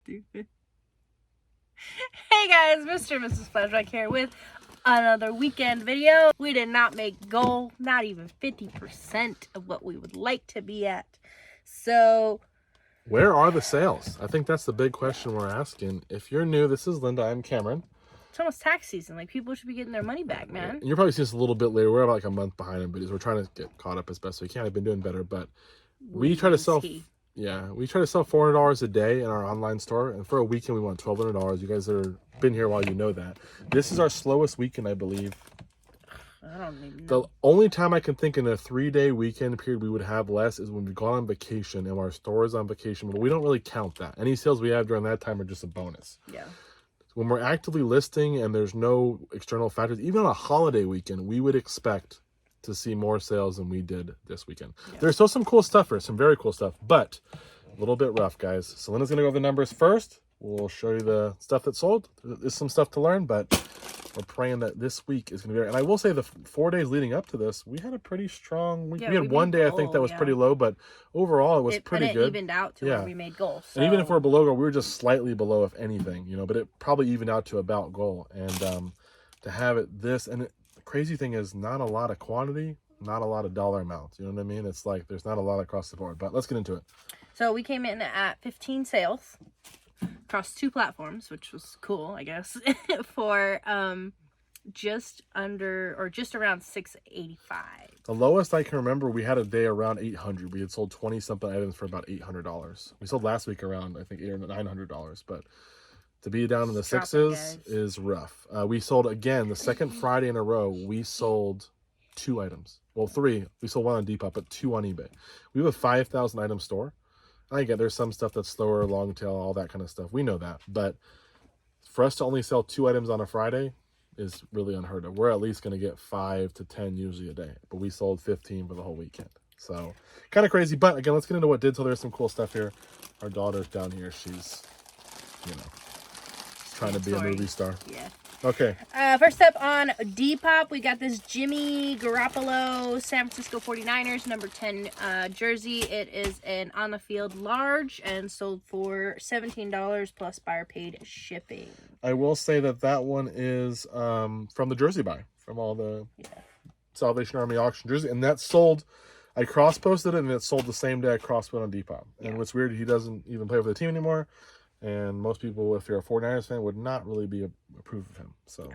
Stupid. Hey guys, Mr. and Mrs. Flashback here with another weekend video. We did not make goal, not even 50% of what we would like to be at. So, where are the sales? I think that's the big question we're asking. If you're new, this is Linda. I'm Cameron. It's almost tax season. Like, people should be getting their money back, man. And you're probably seeing this a little bit later. We're about like a month behind in videos. We're trying to get caught up as best we can. I've been doing better, but we try to sell. Yeah, we try to sell $400 a day in our online store, and for a weekend we want $1,200. You guys that have been here a while, you know that. This is our slowest weekend, I believe. I don't even The know. only time I can think in a 3-day weekend period we would have less is when we go on vacation and our store is on vacation, but we don't really count that. Any sales we have during that time are just a bonus. Yeah. When we're actively listing and there's no external factors, even on a holiday weekend, we would expect to see more sales than we did this weekend. Yeah. There's still some cool stuff here, some very cool stuff, but a little bit rough, guys. So Linda's gonna go over the numbers first. We'll show you the stuff that sold. There's some stuff to learn, but we're praying that this week is gonna be. And I will say the 4 days leading up to this, we had a pretty strong week. Yeah, we had one day I think that was pretty low, but overall it was pretty good. It evened out to where we made goals. So. And even if we're below goal, we were just slightly below, if anything, you know. But it probably evened out to about goal. And to have it this, and the crazy thing is, not a lot of quantity. Not a lot of dollar amounts, you know what I mean? It's like there's not a lot across the board, but let's get into it. So we came in at 15 sales across 2 platforms, which was cool, I guess, for just under or just around $685. The lowest I can remember, we had a day around 800. We had sold 20 something items for about $800. We sold last week around I think $800 or $900, but to be down in the sixes is rough. We sold again the second Friday in a row. We sold 2 items. Well, 3. We sold 1 on Depop, but 2 on eBay. We have a 5,000 item store. I get there's some stuff that's slower, long tail, all that kind of stuff. We know that. But for us to only sell 2 items on a Friday is really unheard of. We're at least going to get 5 to 10 usually a day. But we sold 15 for the whole weekend. So kind of crazy. But again, let's get into what did. So there's some cool stuff here. Our daughter's down here. She's, you know, trying to be a movie star. Yeah. Okay. First up on Depop, we got this Jimmy Garopolo San Francisco 49ers number 10 jersey. It is an on the field large and sold for $17 plus buyer paid shipping. I will say that one is from the jersey buy, from all the Salvation Army auction jersey, and that sold. I cross-posted it, and it sold the same day I cross-put on Depop. And what's weird, he doesn't even play for the team anymore. And most people, if you're a 49ers fan, would not really be approve of him. So,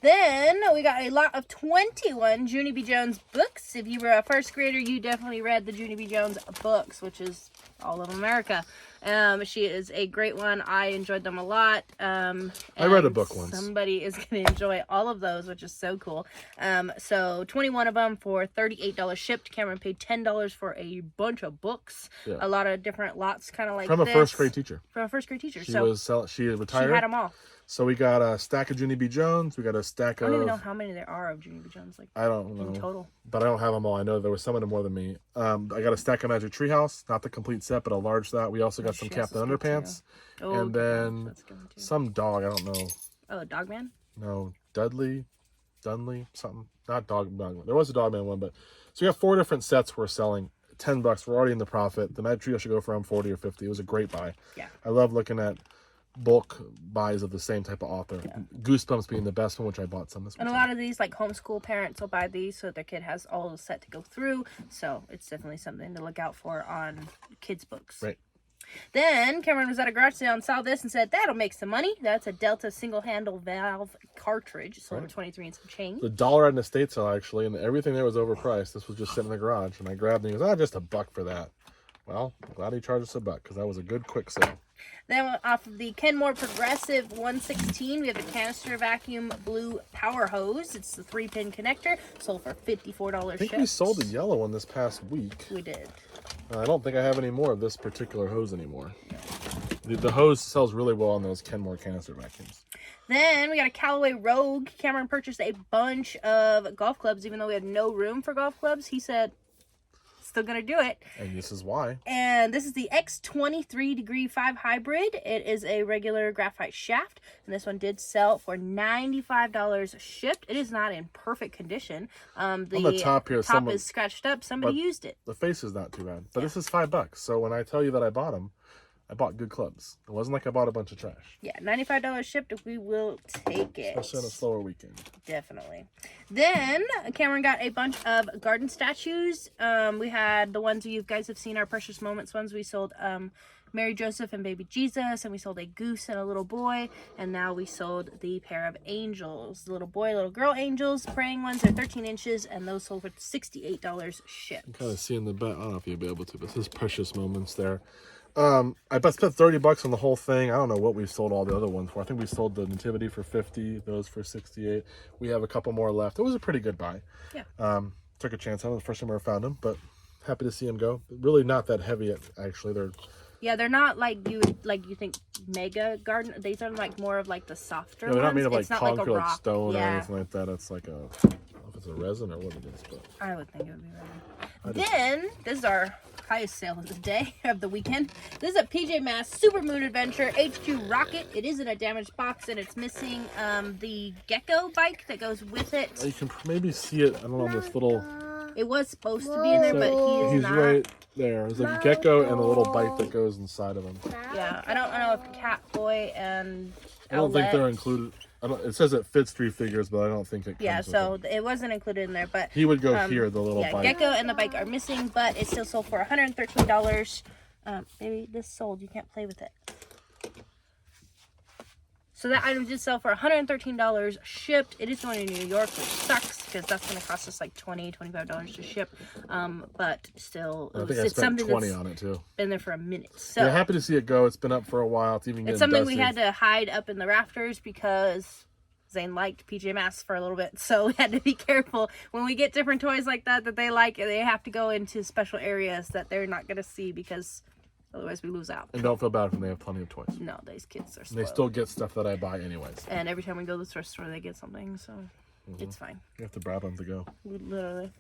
then we got a lot of 21 Junie B. Jones books. If you were a first grader, you definitely read the Junie B. Jones books, which is all of America. She is a great one. I enjoyed them a lot. I read a book once. Somebody is going to enjoy all of those, which is so cool. So 21 of them for $38 shipped. Cameron paid $10 for a bunch of books. Yeah. A lot of different lots, kind of like from a first grade teacher. From a first grade teacher. She retired. She had them all. So we got a stack of Junie B. Jones. We got a stack of... I don't even know how many there are of Junie B. Jones. Like, I don't know. In total. But I don't have them all. I know there was some of them more than me. I got a stack of Magic Treehouse. Not the complete set, but a large set. We also got some Captain Underpants. Oh, and then some dog. I don't know. Oh, Dogman? No. Dunley, something. Not Dogman. There was a Dogman one, but... So we have 4 different sets we're selling. $10. We're already in the profit. The Magic Treehouse should go for around 40 or 50. It was a great buy. Yeah. I love looking at bulk buys of the same type of author. Goosebumps being the best one, which I bought some this week. And a lot of these, like, homeschool parents will buy these so their kid has all the set to go through. So it's definitely something to look out for on kids' books. Right. Then Cameron was at a garage sale and saw this and said, that'll make some money. That's a Delta single-handle valve cartridge. Sold for 23 and some change. The dollar in the estate sale, actually, and everything there was overpriced. This was just sitting in the garage, and I grabbed it and he goes, just $1 for that. Well, I'm glad he charged us $1 because that was a good quick sale. Then off of the Kenmore Progressive 116, we have the Canister Vacuum Blue Power Hose. It's the 3-pin connector. Sold for $54 I think we sold the yellow one this past week. We did. I don't think I have any more of this particular hose anymore. The hose sells really well on those Kenmore canister vacuums. Then we got a Callaway Rogue. Cameron purchased a bunch of golf clubs, even though we had no room for golf clubs. He said, still gonna do it. And this is why. And this is the X23 Degree 5 Hybrid. It is a regular graphite shaft, and this one did sell for $95 shipped. It is not in perfect condition. The top here, top is scratched up. Somebody used it. The face is not too bad, but this is $5. So when I tell you that I bought them, I bought good clubs. It wasn't like I bought a bunch of trash. Yeah, $95 shipped. We will take it. Especially on a slower weekend. Definitely. Then Cameron got a bunch of garden statues. We had the ones you guys have seen, our Precious Moments ones. We sold Mary Joseph and baby Jesus, and we sold a goose and a little boy, and now we sold the pair of angels, the little boy, little girl angels, praying ones. They're 13 inches, and those sold for $68 shipped. You kind of see in the back. I don't know if you'll be able to, but it says Precious Moments there. I spent $30 on the whole thing. I don't know what we sold all the other ones for. I think we sold the Nativity for $50, those for $68. We have a couple more left. It was a pretty good buy. Yeah. Took a chance on it. The first time I ever found them, but happy to see them go. Really not that heavy, actually. They're not like you think mega garden. These are like more of like the softer they're not ones. made of like It's not concrete, like a like rock. stone or Yeah. anything like that. It's like I don't know if it's a resin or what it is, but I would think it would be ready. Then, this is our highest sale of the day, of the weekend. This is a PJ Masks Super Moon Adventure H2 Rocket. It is in a damaged box, and it's missing the Gecko bike that goes with it. you can maybe see it. I don't know, this little. It was supposed to be in there, but He's not. right there. There's a gecko and a little bite that goes inside of him. Yeah, I don't know if Cat Boy and I don't think Owlette- they're included. It says it fits 3 figures, but I don't think it comes Yeah, with so it. it wasn't included in there, but He would go here, the little yeah, bite. Gecko and the bike are missing, but it still sold for $113. Maybe this sold. You can't play with it. So that item did sell for $113 shipped. It is going to New York, which sucks because that's going to cost us like $20, $25 to ship. But still, I think I spent 20 on it too. Been there for a minute. So yeah, happy to see it go. It's been up for a while. It's even it's getting something dusty. we had to hide up in the rafters because Zane liked PJ Masks for a little bit, so we had to be careful when we get different toys like that they like. They have to go into special areas that they're not going to see because otherwise we lose out. And don't feel bad when they have plenty of toys. No, these kids are slow. And they still get stuff that I buy anyways. And every time we go to the thrift store, they get something, so it's fine. You have to bribe them to go. Literally.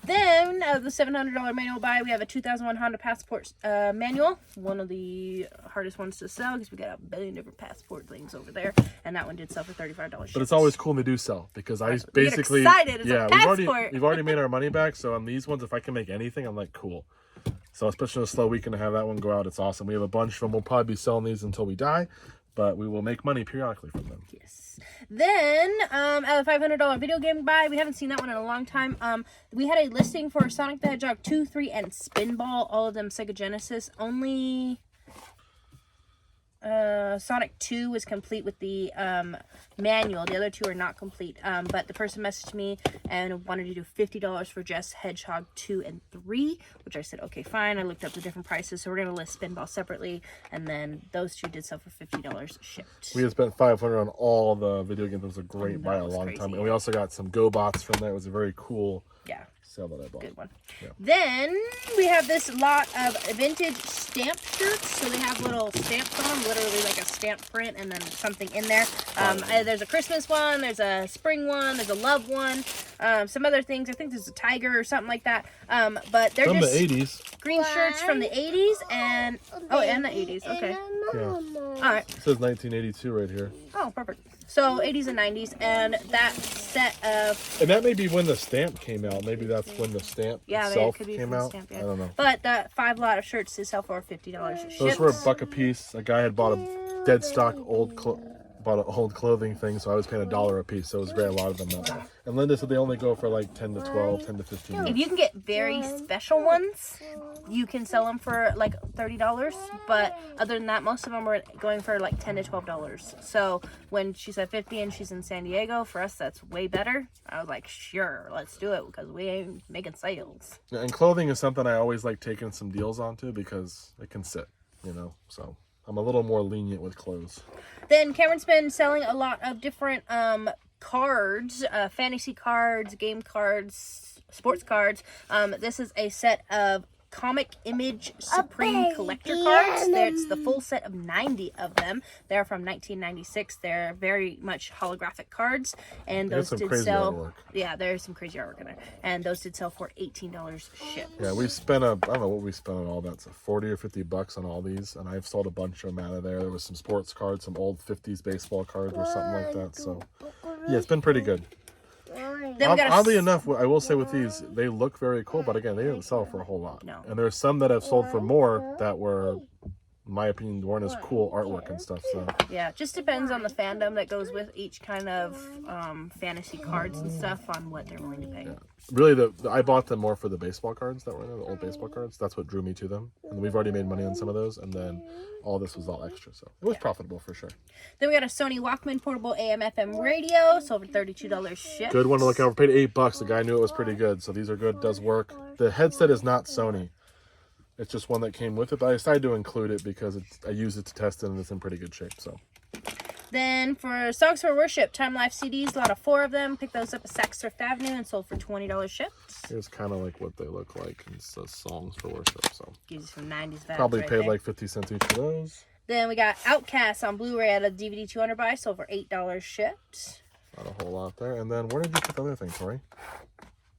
Then, the $700 manual buy, we have a 2001 Honda Passport manual. One of the hardest ones to sell because we got a billion different passport things over there. And that one did sell for $35. But it's always cool when they do sell because I We get basically excited. It's a we've already made our money back. So on these ones, if I can make anything, I'm like, cool. So especially on a slow weekend to have that one go out, it's awesome. We have a bunch of them. We'll probably be selling these until we die, but we will make money periodically from them. Yes. Then, at a $500 video game buy, we haven't seen that one in a long time. We had a listing for Sonic the Hedgehog 2, 3, and Spinball, all of them Sega Genesis. Only Sonic 2 was complete with the manual. The other two are not complete. But the person messaged me and wanted to do $50 for just Hedgehog 2 and 3, which I said, okay, fine. I looked up the different prices, so we're going to list Spinball separately, and then those two did sell for $50 shipped. We had spent $500 on all the video games. It was a great buy a long crazy. time. And we also got some GoBots from there. It was a very cool sale that I bought. Good one. Yeah. Then we have this lot of vintage stamp shirts. So they have little stamps on them, literally like a stamp print and then something in there. There's a Christmas one, there's a spring one, there's a love one, some other things. I think there's a tiger or something like that. But they're from just the 80s. green shirts from the 80s and and the 80s. Okay. Yeah. All right. It says 1982 right here. Oh, perfect. So 80s and 90s, and that set of... And that may be when the stamp came out. Maybe that's when the stamp itself could be came from the out. stamp, I don't know. But that 5 lot of shirts did sell for $50 shipped. Those were $1 a piece. A guy had bought a dead stock old clothing thing, so I was paying $1 a piece. So it was great. A lot of them up. And Linda said they only go for like 10 to 12, 10 to 15. If you can get very special ones, you can sell them for like $30. But other than that, most of them were going for like $10 to $12. So when she said 50 and she's in San Diego, for us that's way better. I was like, sure, let's do it because we ain't making sales. Yeah, and clothing is something I always like taking some deals onto because it can sit, So I'm a little more lenient with clothes. Then Cameron's been selling a lot of different cards, fantasy cards, game cards, sports cards. This is a set of Comic Image Supreme Collector cards. It's the full set of 90 of them. They're from 1996. They're very much holographic cards, and those did sell. Artwork. Yeah, there's some crazy artwork in there, and those did sell for $18 shipped. Yeah, we spent I don't know what we spent on all that. So $40 or $50 on all these, and I've sold a bunch of them out of there. There was some sports cards, some old 50s baseball cards or something like that. So yeah, it's been pretty good. Oddly enough, I will say with these, they look very cool, but again, they didn't sell for a whole lot. No. And there's some that have sold for more that were in my opinion, weren't as cool artwork and stuff. So yeah, it just depends on the fandom that goes with each kind of fantasy cards and stuff on what they're willing to pay. yeah. Really, I bought them more for the baseball cards that were in there, the old baseball cards. That's what drew me to them. And we've already made money on some of those, and then all this was all extra, so it was profitable for sure. Then we got a Sony Walkman portable AMFM radio, sold for $32 shipped. Good one to look out for. Paid $8. The guy knew it was pretty good, so these are good. Does work. The headset is not Sony. It's just one that came with it, but I decided to include it because I used it to test it, and it's in pretty good shape. So. Then for Songs for Worship, Time Life CDs, a lot of 4 of them. Picked those up at Saks Fifth Avenue and sold for $20 shipped. Here's kind of like what they look like. It says Songs for Worship, so. Gives you some 90s vibes. Probably right paid there. like 50 cents each of those. Then we got Outcast on Blu-ray at a DVD 200 buy, sold for $8 shipped. Not a whole lot there. And then where did you put the other thing, Tori?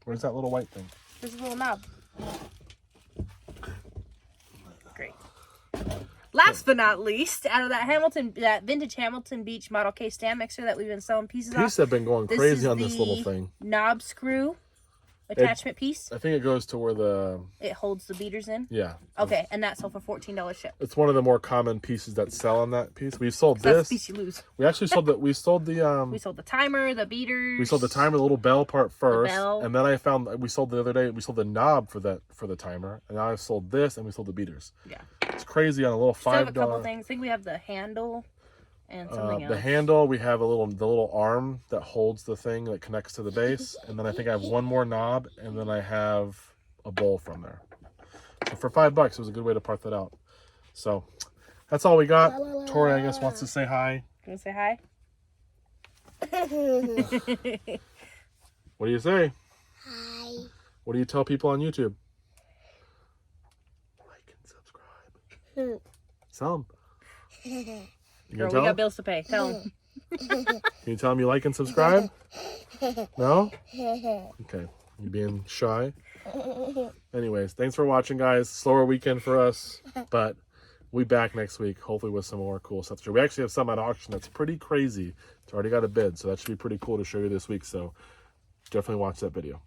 Where's that little white thing? There's a little knob. Great. Last but not least, out of that vintage Hamilton Beach Model K stand mixer that we've been selling pieces Pieces have been going crazy on this little thing. Knob screw attachment piece. I think it goes to where it holds the beaters in. Yeah. Okay, and that sold for $14 shipped. It's one of the more common pieces that sell on that piece. We've sold That's this. the piece you lose. We actually sold the. We sold the. We sold the timer, the beaters. We sold the timer, the little bell part first, bell. and then I found we sold the other day. We sold the knob for the timer, and now I sold this, and we sold the beaters. Yeah. It's crazy on a little $5. Still have a couple things. I think we have the handle and something else. The handle, we have the little arm that holds the thing that connects to the base, and then I think I have one more knob, and then I have a bowl from there. So for $5, it was a good way to part that out. So that's all we got. Tori, I guess, wants to say hi. You want to say hi? What do you say? Hi. What do you tell people on YouTube? Like and subscribe. Tell them. You Girl, gonna tell we got 'em? bills to pay. Tell them. Can you tell them you like and subscribe? No? Okay. You being shy? Anyways, thanks for watching, guys. Slower weekend for us, but we'll be back next week, hopefully with some more cool stuff. We actually have some at auction that's pretty crazy. It's already got a bid, so that should be pretty cool to show you this week. So definitely watch that video.